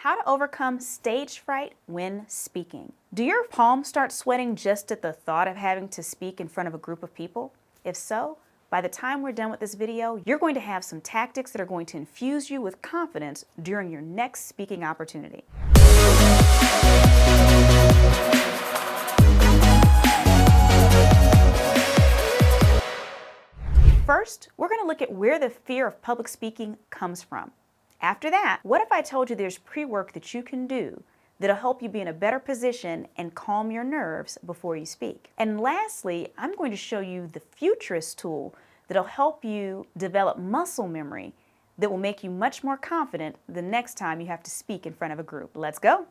How to overcome stage fright when speaking. Do your palms start sweating just at the thought of having to speak in front of a group of people? If so, by the time we're done with this video, you're going to have some tactics that are going to infuse you with confidence during your next speaking opportunity. First, we're going to look at where the fear of public speaking comes from. After that, what if I told you there's pre-work that you can do that'll help you be in a better position and calm your nerves before you speak? And lastly, I'm going to show you the Futurist tool that'll help you develop muscle memory that will make you much more confident the next time you have to speak in front of a group. Let's go.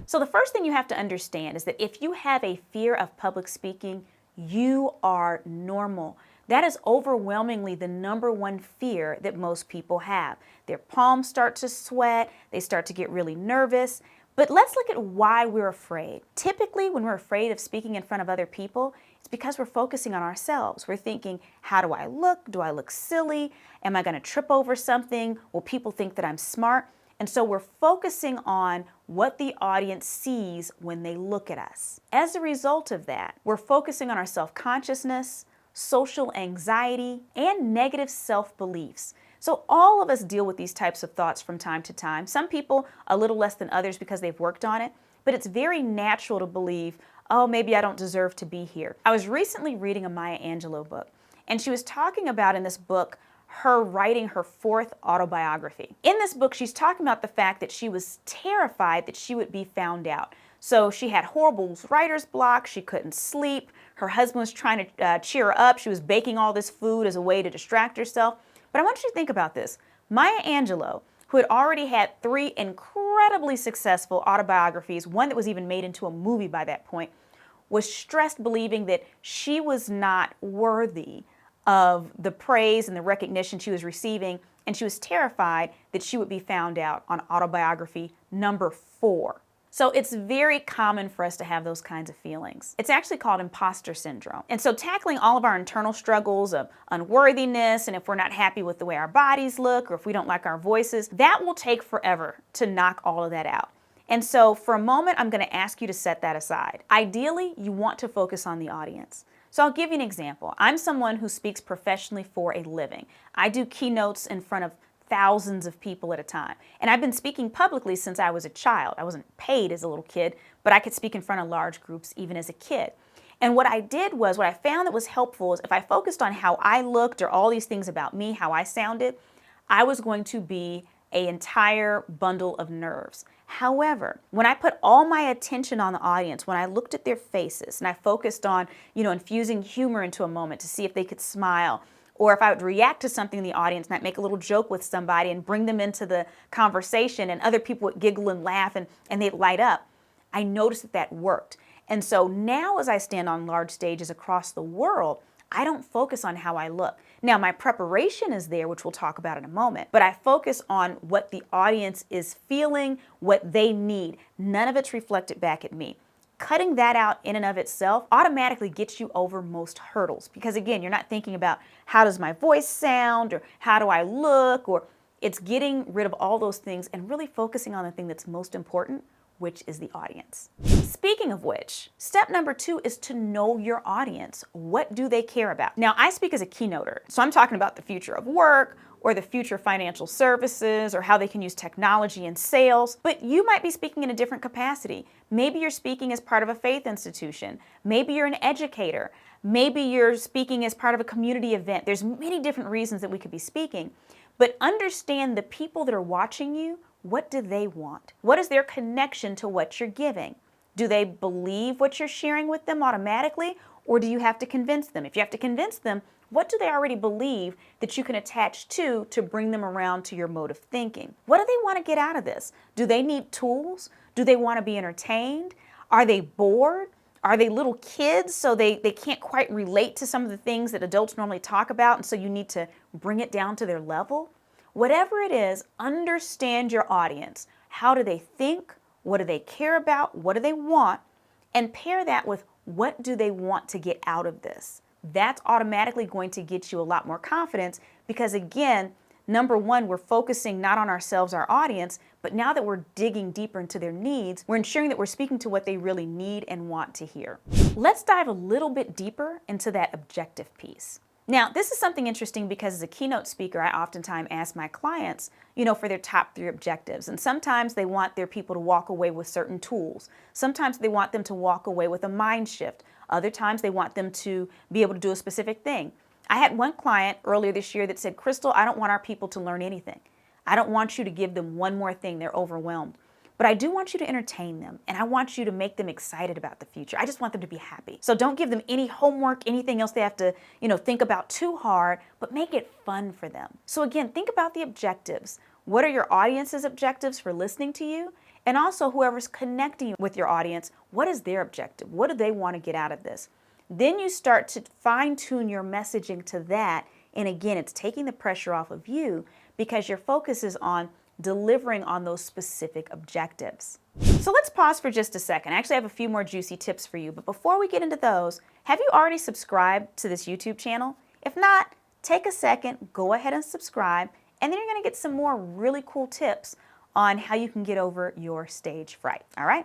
So the first thing you have to understand is that if you have a fear of public speaking, you are normal. That is overwhelmingly the number one fear that most people have. Their palms start to sweat, they start to get really nervous. But let's look at why we're afraid. Typically, when we're afraid of speaking in front of other people, it's because we're focusing on ourselves. We're thinking, how do I look? Do I look silly? Am I going to trip over something? Will people think that I'm smart? And so we're focusing on what the audience sees when they look at us. As a result of that, we're focusing on our self-consciousness, social anxiety, and negative self-beliefs. So all of us deal with these types of thoughts from time to time. Some people a little less than others because they've worked on it, but it's very natural to believe, oh, maybe I don't deserve to be here. I was recently reading a Maya Angelou book, and she was talking about in this book her writing her 4th autobiography. In this book, she's talking about the fact that she was terrified that she would be found out. So she had horrible writer's block, she couldn't sleep, her husband was trying to cheer her up, she was baking all this food as a way to distract herself. But I want you to think about this. Maya Angelou, who had already had 3 incredibly successful autobiographies, one that was even made into a movie by that point, was stressed believing that she was not worthy of the praise and the recognition she was receiving, and she was terrified that she would be found out on autobiography number 4. So it's very common for us to have those kinds of feelings. It's actually called imposter syndrome. And so tackling all of our internal struggles of unworthiness, and if we're not happy with the way our bodies look, or if we don't like our voices, that will take forever to knock all of that out. And so for a moment, I'm going to ask you to set that aside. Ideally, you want to focus on the audience. So I'll give you an example. I'm someone who speaks professionally for a living. I do keynotes in front of thousands of people at a time. And I've been speaking publicly since I was a child. I wasn't paid as a little kid, but I could speak in front of large groups even as a kid. And what I did was, what I found that was helpful is if I focused on how I looked or all these things about me, how I sounded, I was going to be an entire bundle of nerves. However, when I put all my attention on the audience, when I looked at their faces and I focused on, infusing humor into a moment to see if they could smile, or if I would react to something in the audience and I'd make a little joke with somebody and bring them into the conversation and other people would giggle and laugh and they'd light up, I noticed that worked. And so now as I stand on large stages across the world, I don't focus on how I look. Now my preparation is there, which we'll talk about in a moment, but I focus on what the audience is feeling, what they need. None of it's reflected back at me. Cutting that out in and of itself automatically gets you over most hurdles because, again, you're not thinking about how does my voice sound or how do I look, or it's getting rid of all those things and really focusing on the thing that's most important, which is the audience. Speaking of which, step number 2 is to know your audience. What do they care about? Now, I speak as a keynoter, so I'm talking about the future of work, or the future financial services, or how they can use technology in sales, but you might be speaking in a different capacity. Maybe you're speaking as part of a faith institution. Maybe you're an educator. Maybe you're speaking as part of a community event. There's many different reasons that we could be speaking, but understand the people that are watching you. What do they want? What is their connection to what you're giving? Do they believe what you're sharing with them automatically, or do you have to convince them? If you have to convince them, what do they already believe that you can attach to bring them around to your mode of thinking? What do they want to get out of this? Do they need tools? Do they want to be entertained? Are they bored? Are they little kids so they can't quite relate to some of the things that adults normally talk about, and so you need to bring it down to their level? Whatever it is, understand your audience. How do they think? What do they care about? What do they want? And pair that with what do they want to get out of this? That's automatically going to get you a lot more confidence because, again, number one, we're focusing not on ourselves, our audience, but now that we're digging deeper into their needs, we're ensuring that we're speaking to what they really need and want to hear. Let's dive a little bit deeper into that objective piece. Now, this is something interesting because as a keynote speaker, I oftentimes ask my clients, for their top 3 objectives. And sometimes they want their people to walk away with certain tools. Sometimes they want them to walk away with a mind shift. Other times they want them to be able to do a specific thing. I had one client earlier this year that said, Crystal, I don't want our people to learn anything. I don't want you to give them one more thing. They're overwhelmed. But I do want you to entertain them, and I want you to make them excited about the future. I just want them to be happy. So don't give them any homework, anything else they have to, think about too hard, but make it fun for them. So again, think about the objectives. What are your audience's objectives for listening to you? And also whoever's connecting with your audience, what is their objective? What do they want to get out of this? Then you start to fine-tune your messaging to that. And again, it's taking the pressure off of you because your focus is on delivering on those specific objectives. So let's pause for just a second. I actually have a few more juicy tips for you, but before we get into those, have you already subscribed to this YouTube channel? If not, take a second, go ahead and subscribe, and then you're going to get some more really cool tips on how you can get over your stage fright. All right,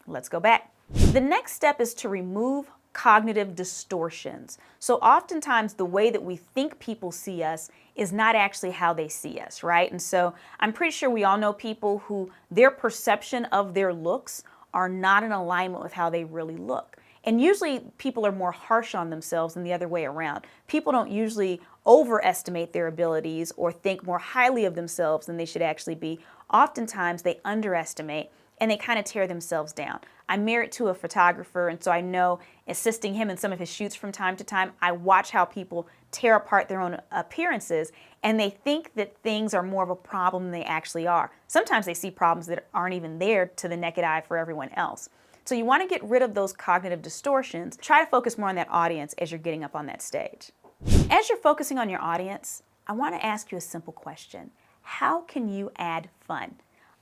let's go back. The next step is to remove cognitive distortions. So oftentimes the way that we think people see us is not actually how they see us, right? And so I'm pretty sure we all know people who their perception of their looks are not in alignment with how they really look. And usually people are more harsh on themselves than the other way around. People don't usually overestimate their abilities or think more highly of themselves than they should actually be. Oftentimes they underestimate and they kind of tear themselves down. I'm married to a photographer, and so I know, assisting him in some of his shoots from time to time, I watch how people tear apart their own appearances, and they think that things are more of a problem than they actually are. Sometimes they see problems that aren't even there to the naked eye for everyone else. So you want to get rid of those cognitive distortions. Try to focus more on that audience as you're getting up on that stage. As you're focusing on your audience, I want to ask you a simple question. How can you add fun?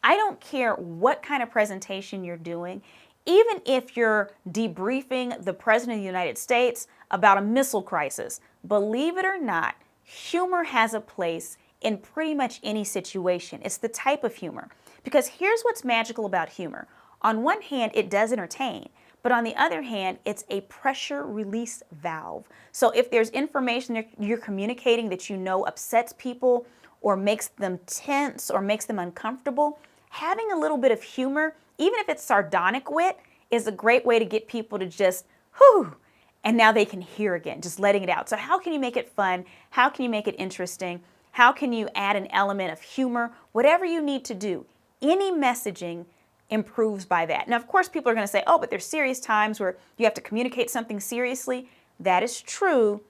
I don't care what kind of presentation you're doing, even if you're debriefing the President of the United States about a missile crisis. Believe it or not, humor has a place in pretty much any situation. It's the type of humor. Because here's what's magical about humor. On one hand, it does entertain, but on the other hand, it's a pressure release valve. So if there's information you're communicating that you know upsets people or makes them tense or makes them uncomfortable, having a little bit of humor, even if it's sardonic wit, is a great way to get people to just, whew, and now they can hear again, just letting it out. So how can you make it fun? How can you make it interesting? How can you add an element of humor? Whatever you need to do, any messaging improves by that. Now, of course, people are going to say, oh, but there's serious times where you have to communicate something seriously. That is true.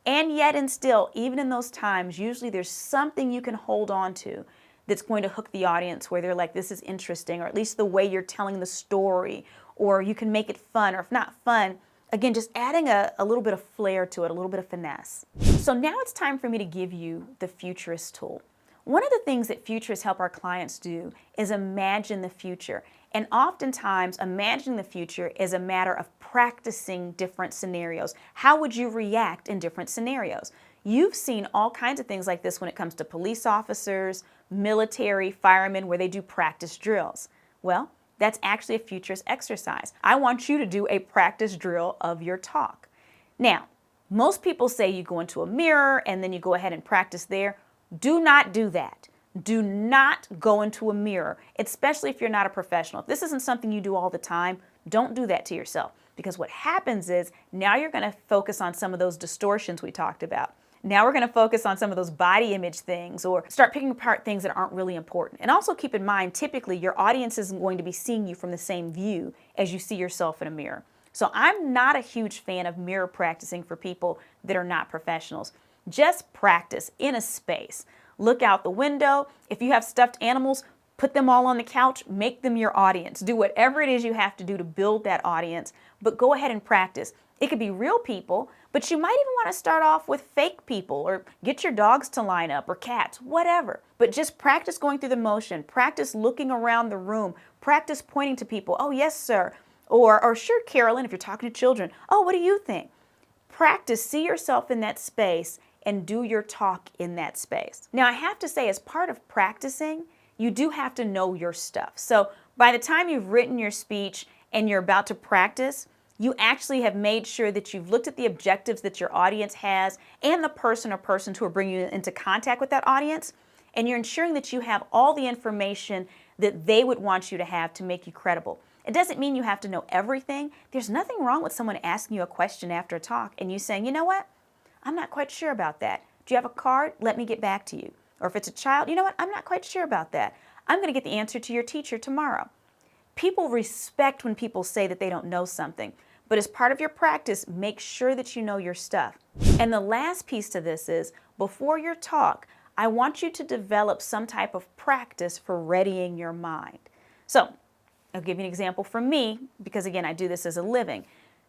And yet and still, even in those times, usually there's something you can hold on to that's going to hook the audience where they're like, this is interesting, or at least the way you're telling the story, or you can make it fun, or if not fun, again, just adding a little bit of flair to it, a little bit of finesse. So now it's time for me to give you the futurist tool. One of the things that futurists help our clients do is imagine the future. And oftentimes, imagining the future is a matter of practicing different scenarios. How would you react in different scenarios? You've seen all kinds of things like this when it comes to police officers, military, firemen, where they do practice drills. Well, that's actually a futurist exercise. I want you to do a practice drill of your talk. Now, most people say you go into a mirror and then you go ahead and practice there. Do not do that. Do not go into a mirror, especially if you're not a professional. If this isn't something you do all the time, don't do that to yourself. Because what happens is now you're going to focus on some of those distortions we talked about. Now we're going to focus on some of those body image things or start picking apart things that aren't really important. And also keep in mind, typically your audience isn't going to be seeing you from the same view as you see yourself in a mirror. So I'm not a huge fan of mirror practicing for people that are not professionals. Just practice in a space. Look out the window. If you have stuffed animals, put them all on the couch, make them your audience. Do whatever it is you have to do to build that audience, but go ahead and practice. It could be real people, but you might even want to start off with fake people or get your dogs to line up or cats, whatever. But just practice going through the motion, practice looking around the room, practice pointing to people, oh yes sir, or sure Carolyn, if you're talking to children, oh what do you think? Practice, see yourself in that space and do your talk in that space. Now, I have to say, as part of practicing, you do have to know your stuff. So by the time you've written your speech and you're about to practice, you actually have made sure that you've looked at the objectives that your audience has and the person or persons who are bringing you into contact with that audience, and you're ensuring that you have all the information that they would want you to have to make you credible. It doesn't mean you have to know everything. There's nothing wrong with someone asking you a question after a talk and you saying, you know what, I'm not quite sure about that. Do you have a card? Let me get back to you. Or if it's a child, you know what, I'm not quite sure about that. I'm going to get the answer to your teacher tomorrow. People respect when people say that they don't know something, but as part of your practice, make sure that you know your stuff. And the last piece to this is, before your talk, I want you to develop some type of practice for readying your mind. So, I'll give you an example from me, because again, I do this as a living.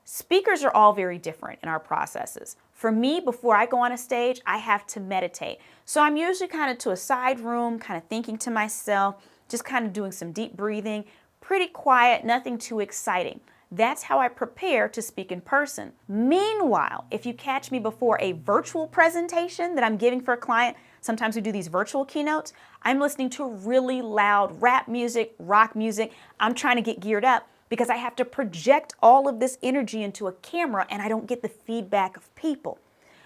Speakers are all very different in our processes. For me, before I go on a stage, I have to meditate. So I'm usually kind of to a side room, kind of thinking to myself, just kind of doing some deep breathing, pretty quiet, nothing too exciting. That's how I prepare to speak in person. Meanwhile, if you catch me before a virtual presentation that I'm giving for a client, sometimes we do these virtual keynotes, I'm listening to really loud rap music, rock music. I'm trying to get geared up because I have to project all of this energy into a camera and I don't get the feedback of people.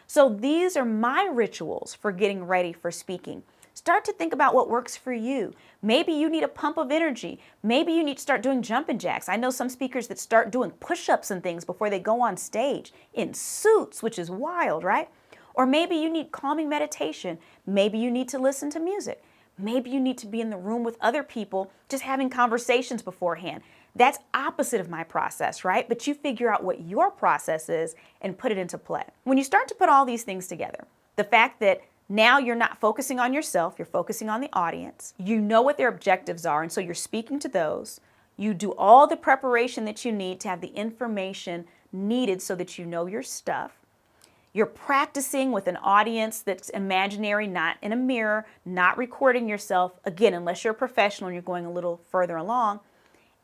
So these are my rituals for getting ready for speaking. Start to think about what works for you. Maybe you need a pump of energy. Maybe you need to start doing jumping jacks. I know some speakers that start doing push-ups and things before they go on stage in suits, which is wild, right? Or maybe you need calming meditation. Maybe you need to listen to music. Maybe you need to be in the room with other people, just having conversations beforehand. That's opposite of my process, right? But you figure out what your process is and put it into play. When you start to put all these things together, the fact that now you're not focusing on yourself, you're focusing on the audience. You know what their objectives are, and so you're speaking to those. You do all the preparation that you need to have the information needed so that you know your stuff. You're practicing with an audience that's imaginary, not in a mirror, not recording yourself, again, unless you're a professional and you're going a little further along.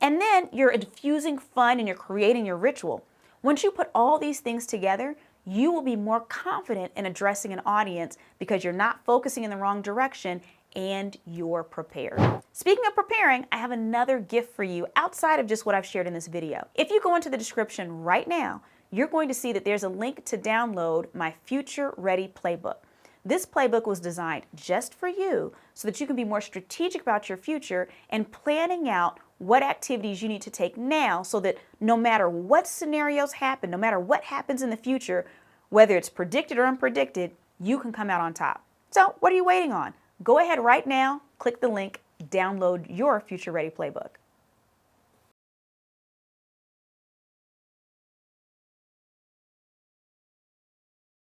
And then you're infusing fun and you're creating your ritual. Once you put all these things together, you will be more confident in addressing an audience because you're not focusing in the wrong direction and you're prepared. Speaking of preparing, I have another gift for you outside of just what I've shared in this video. If you go into the description right now, you're going to see that there's a link to download my Future Ready Playbook. This playbook was designed just for you so that you can be more strategic about your future and planning out what activities you need to take now so that no matter what scenarios happen, no matter what happens in the future, whether it's predicted or unpredicted, you can come out on top. So what are you waiting on? Go ahead right now, click the link, download your Future Ready Playbook.